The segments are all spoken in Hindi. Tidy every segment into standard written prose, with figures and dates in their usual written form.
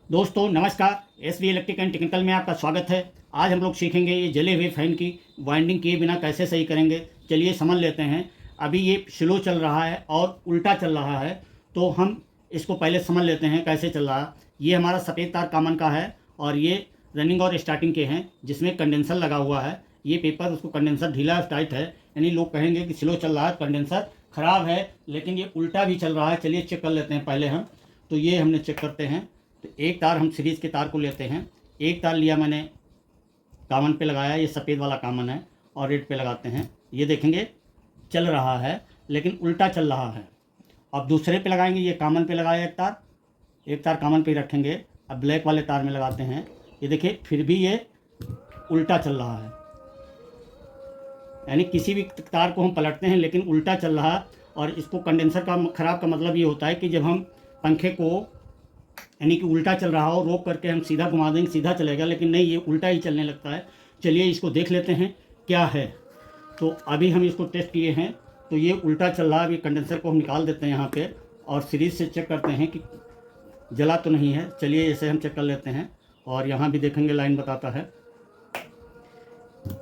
दोस्तों नमस्कार। एसवी इलेक्ट्रिक एंड टेक्निकल में आपका स्वागत है। आज हम लोग सीखेंगे ये जले हुए फैन की वाइंडिंग किए बिना कैसे सही करेंगे। चलिए समझ लेते हैं। अभी ये स्लो चल रहा है और उल्टा चल रहा है, तो हम इसको पहले समझ लेते हैं कैसे चल रहा है। ये हमारा सफ़ेद तार कॉमन का है और ये रनिंग और स्टार्टिंग के हैं जिसमें कंडेंसर लगा हुआ है। ये पेपर उसको कंडेंसर ढीला टाइट है, यानी लोग कहेंगे कि स्लो चल रहा है, कंडेंसर ख़राब है, लेकिन ये उल्टा भी चल रहा है। चलिए चेक कर लेते हैं पहले हम। तो ये हमने चेक करते हैं। तो एक तार हम सीरीज़ के तार को लेते हैं। एक तार लिया मैंने, कामन पे लगाया, ये सफ़ेद वाला कामन है, और रेड पे लगाते हैं। ये देखेंगे चल रहा है लेकिन उल्टा चल रहा है। अब दूसरे पे लगाएंगे, ये कामन पे लगाया एक तार कामन पे रखेंगे। अब ब्लैक वाले तार में लगाते हैं। ये देखिए फिर भी ये उल्टा चल रहा है, यानी किसी भी तार को हम पलटते हैं लेकिन उल्टा चल रहा है। और इसको कंडेंसर का ख़राब का मतलब ये होता है कि जब हम पंखे को, यानी कि उल्टा चल रहा हो, रोक करके हम सीधा घुमा देंगे सीधा चलेगा, लेकिन नहीं, ये उल्टा ही चलने लगता है। चलिए इसको देख लेते हैं क्या है। तो अभी हम इसको टेस्ट किए हैं, तो ये उल्टा चल रहा है। अभी कंडेंसर को हम निकाल देते हैं यहाँ पे और सीरीज से चेक करते हैं कि जला तो नहीं है। चलिए इसे हम चेक कर लेते हैं। और यहाँ भी देखेंगे लाइन बताता है,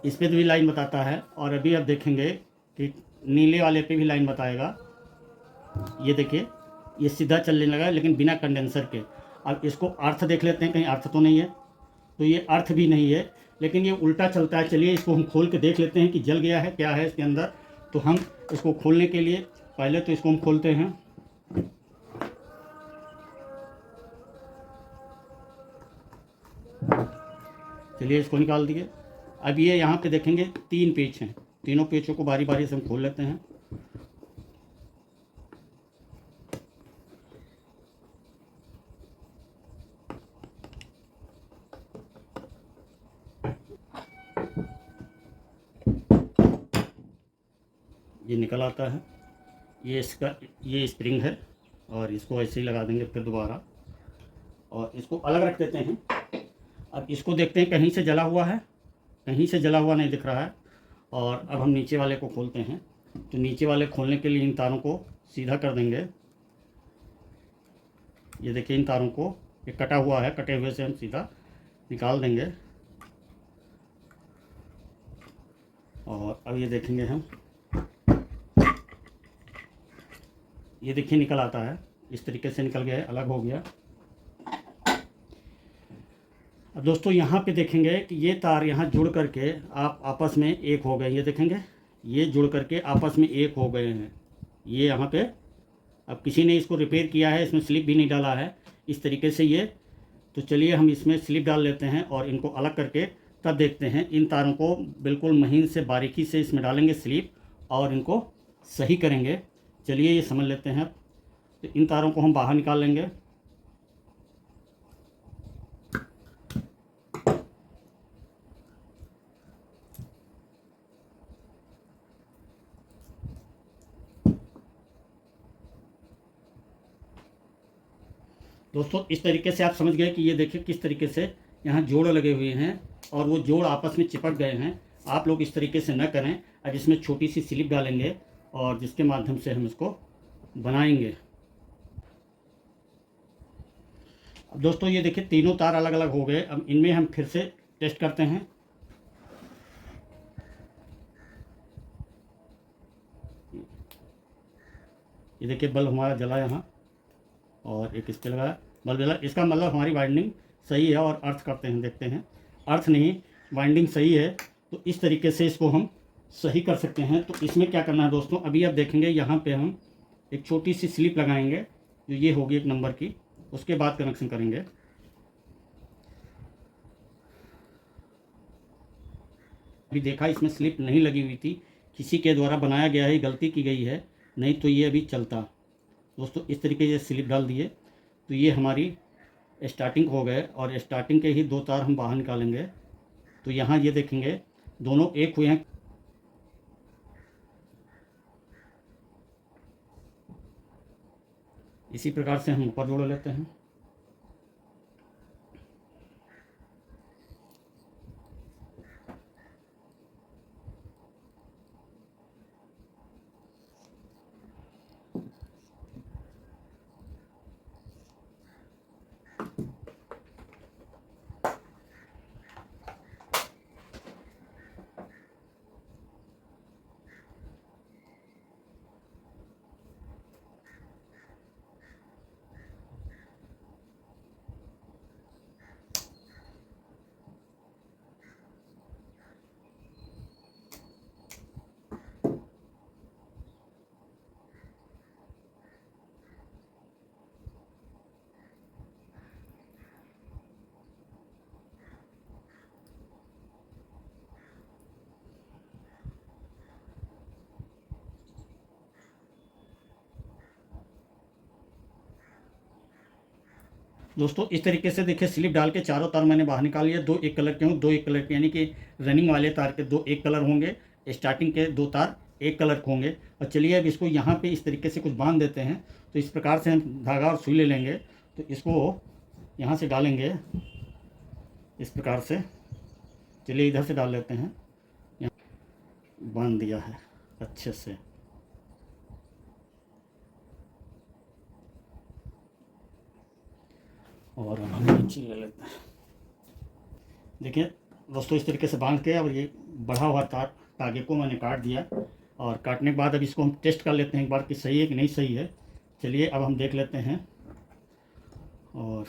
इस पर भी लाइन बताता है, और अभी अब देखेंगे कि नीले वाले पे भी लाइन बताएगा। ये देखिए ये सीधा चलने लगा लेकिन बिना कंडेंसर के। अब इसको अर्थ देख लेते हैं, कहीं अर्थ तो नहीं है। तो ये अर्थ भी नहीं है, लेकिन ये उल्टा चलता है। चलिए इसको हम खोल के देख लेते हैं कि जल गया है क्या है इसके अंदर। तो हम इसको खोलने के लिए पहले तो इसको हम खोलते हैं। चलिए इसको निकाल दिए। अब ये यहाँ पे देखेंगे 3 पेच हैं, तीनों पेचों को बारी बारी से हम खोल लेते हैं। ये निकल आता है। ये स्प्रिंग है, और इसको ऐसे ही लगा देंगे फिर दोबारा, और इसको अलग रख देते हैं। अब इसको देखते हैं कहीं से जला हुआ है, कहीं से जला हुआ नहीं दिख रहा है। और अब हम नीचे वाले को खोलते हैं। तो नीचे वाले खोलने के लिए इन तारों को सीधा कर देंगे। ये देखिए इन तारों को, ये कटा हुआ है, कटे हुए से हम सीधा निकाल देंगे। और अब ये देखेंगे हम, ये देखिए निकल आता है, इस तरीके से निकल गया है, अलग हो गया। अब दोस्तों यहाँ पे देखेंगे कि ये तार यहाँ जुड़ करके आप आपस में एक हो गए। ये देखेंगे ये जुड़ करके आपस में एक हो गए हैं, ये यहाँ पे। अब किसी ने इसको रिपेयर किया है, इसमें स्लिप भी नहीं डाला है इस तरीके से ये। तो चलिए हम इसमें स्लिप डाल लेते हैं और इनको अलग करके तब देखते हैं। इन तारों को बिल्कुल महीन से बारीकी से इसमें डालेंगे स्लिप, और इनको सही करेंगे। चलिए ये समझ लेते हैं। तो इन तारों को हम बाहर निकाल लेंगे। दोस्तों इस तरीके से आप समझ गए कि ये देखिए किस तरीके से यहाँ जोड़ लगे हुए हैं और वो जोड़ आपस में चिपक गए हैं। आप लोग इस तरीके से न करें। अब इसमें छोटी सी स्लिप डालेंगे और जिसके माध्यम से हम इसको बनाएंगे। अब दोस्तों ये देखिए तीनों तार अलग अलग हो गए। अब इनमें हम फिर से टेस्ट करते हैं। ये देखिए बल्ब हमारा जला यहाँ, और एक इस पर लगाया, बल्ब जला। इसका मतलब हमारी वाइंडिंग सही है। और अर्थ करते हैं, देखते हैं, अर्थ नहीं, वाइंडिंग सही है। तो इस तरीके से इसको हम सही कर सकते हैं। तो इसमें क्या करना है दोस्तों, अभी आप देखेंगे यहाँ पे हम एक छोटी सी स्लिप लगाएंगे, जो ये होगी 1 नंबर की। उसके बाद कनेक्शन करेंगे। अभी देखा इसमें स्लिप नहीं लगी हुई थी, किसी के द्वारा बनाया गया है, गलती की गई है, नहीं तो ये अभी चलता। दोस्तों इस तरीके से स्लिप डाल दिए तो ये हमारी स्टार्टिंग हो गए, और स्टार्टिंग के ही 2 तार हम बाहर निकालेंगे। तो यहाँ ये देखेंगे दोनों एक हुए हैं। इसी प्रकार से हम ऊपर जोड़ लेते हैं। दोस्तों इस तरीके से देखिए स्लिप डाल के चारों तार मैंने बाहर निकाल लिया। दो एक कलर के हों, दो एक कलर के, यानी कि रनिंग वाले तार के दो एक कलर होंगे, स्टार्टिंग के दो तार एक कलर के होंगे। और चलिए अब इसको यहाँ पे इस तरीके से कुछ बांध देते हैं। तो इस प्रकार से हम धागा और सुई ले लेंगे, तो इसको यहाँ से डालेंगे इस प्रकार से। चलिए इधर से डाल लेते हैं, यहाँ बांध दिया है अच्छे से। और हम नीचे ले लेते हैं। देखिए दोस्तों इस तरीके से बांध के और ये बढ़ा हुआ धागे को मैंने काट दिया। और काटने के बाद अब इसको हम टेस्ट कर लेते हैं एक बार कि सही है कि नहीं सही है। चलिए अब हम देख लेते हैं। और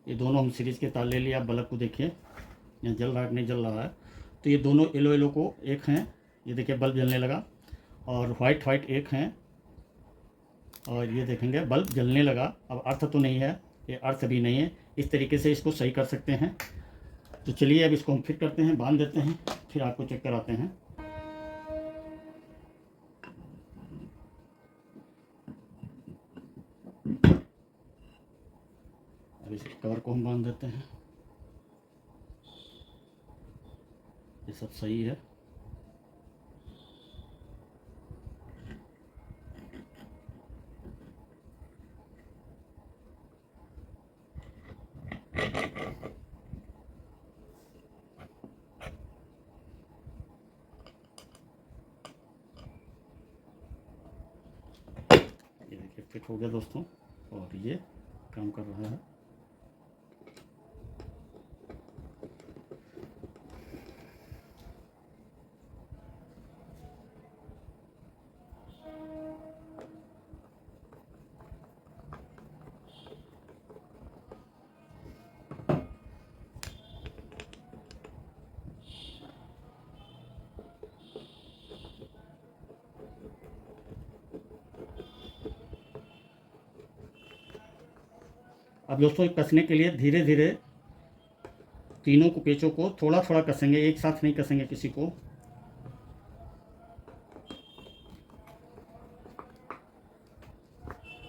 ये दोनों हम सीरीज़ के तार ले लिया। आप बल्ब को देखिए, यहाँ जल रहा है नहीं जल रहा है। तो ये दोनों येलो येलो को एक हैं, ये देखिए बल्ब जलने लगा। और वाइट वाइट एक हैं, और ये देखेंगे बल्ब जलने लगा। अब अर्थ तो नहीं है, ये अर्थ भी नहीं है। इस तरीके से इसको सही कर सकते हैं। तो चलिए अब इसको हम फिट करते हैं, बांध देते हैं, फिर आपको चेक कराते हैं। अब इस कवर को हम बांध देते हैं। ये सब सही है। ये देखिए फिट हो गया दोस्तों, और ये काम कर रहा है। अब दोस्तों कसने के लिए धीरे धीरे तीनों को पेचों को थोड़ा थोड़ा कसेंगे, एक साथ नहीं कसेंगे किसी को।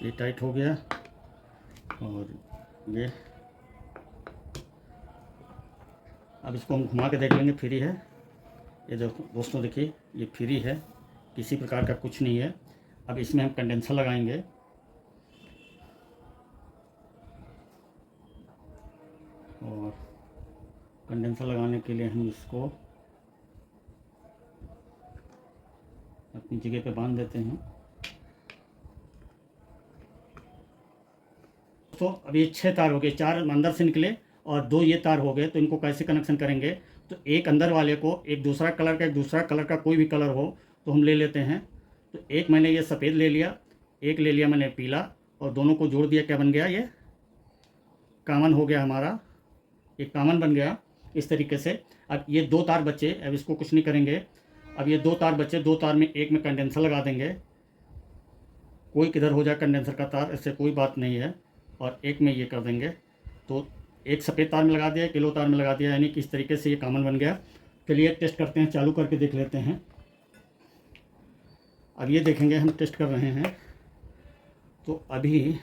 ये टाइट हो गया, और ये अब इसको हम घुमा के देख लेंगे फ्री है। ये देखो दोस्तों देखिए ये फ्री है, किसी प्रकार का कुछ नहीं है। अब इसमें हम कंडेंसर लगाएंगे। और कंडेंसर लगाने के लिए हम इसको अपनी जगह पे बांध देते हैं। तो अब ये 6 तार हो गए, 4 अंदर से निकले और 2 ये तार हो गए। तो इनको कैसे कनेक्शन करेंगे? तो एक अंदर वाले को एक दूसरा कलर का, एक दूसरा कलर का कोई भी कलर हो तो हम ले लेते हैं। तो एक मैंने ये सफ़ेद ले लिया, एक ले लिया मैंने पीला, और दोनों को जोड़ दिया। क्या बन गया? ये कॉमन हो गया हमारा, ये कॉमन बन गया इस तरीके से। अब ये 2 तार बचे, अब इसको कुछ नहीं करेंगे। अब ये 2 तार बचे, 2 तार में एक में कंडेंसर लगा देंगे। कोई किधर हो जाए कंडेंसर का तार, इससे कोई बात नहीं है। और एक में ये कर देंगे। तो एक सफ़ेद तार में लगा दिया, एक येलो तार में लगा दिया, यानी कि इस तरीके से ये कॉमन बन गया। चलिए टेस्ट करते हैं, चालू करके देख लेते हैं। अब ये देखेंगे, हम टेस्ट कर रहे हैं। तो अभी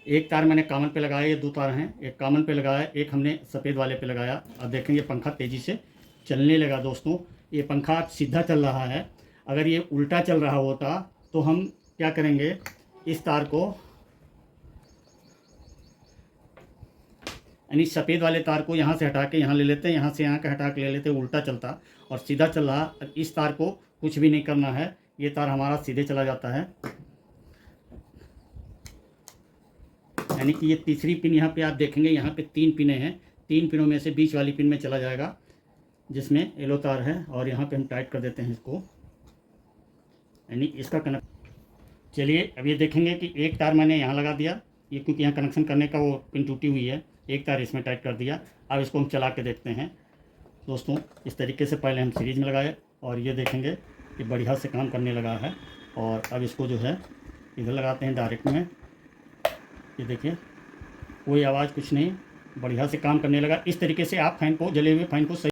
एक तार मैंने कॉमन पे लगाया, ये 2 तार हैं, एक कॉमन पे लगाया, एक हमने सफ़ेद वाले पे लगाया। अब देखेंगे पंखा तेज़ी से चलने लगा दोस्तों। ये पंखा सीधा चल रहा है। अगर ये उल्टा चल रहा होता तो हम क्या करेंगे, इस तार को यानी सफ़ेद वाले तार को यहाँ से हटा के यहाँ ले लेते हैं, यहाँ से यहाँ का हटा के ले लेते हैं, उल्टा चलता और सीधा चल रहा। इस तार को कुछ भी नहीं करना है, ये तार हमारा सीधे चला जाता है। यानी कि ये तीसरी पिन यहाँ पे आप देखेंगे, यहाँ पे 3 पिनें हैं। 3 पिनों में से बीच वाली पिन में चला जाएगा, जिसमें येलो तार है। और यहाँ पे हम टाइट कर देते हैं इसको, यानी इसका कनेक्ट। चलिए अब ये देखेंगे कि एक तार मैंने यहाँ लगा दिया, ये क्योंकि यहाँ कनेक्शन करने का वो पिन टूटी हुई है। एक तार इसमें टाइट कर दिया। अब इसको हम चला के देखते हैं दोस्तों। इस तरीके से पहले हम सीरीज में लगाए, और ये देखेंगे कि बढ़िया से काम करने लगा है। और अब इसको जो है इधर लगाते हैं डायरेक्ट में। ये देखिए कोई आवाज़ कुछ नहीं, बढ़िया से काम करने लगा। इस तरीके से आप फ़ैन को, जले हुए फ़ैन को सही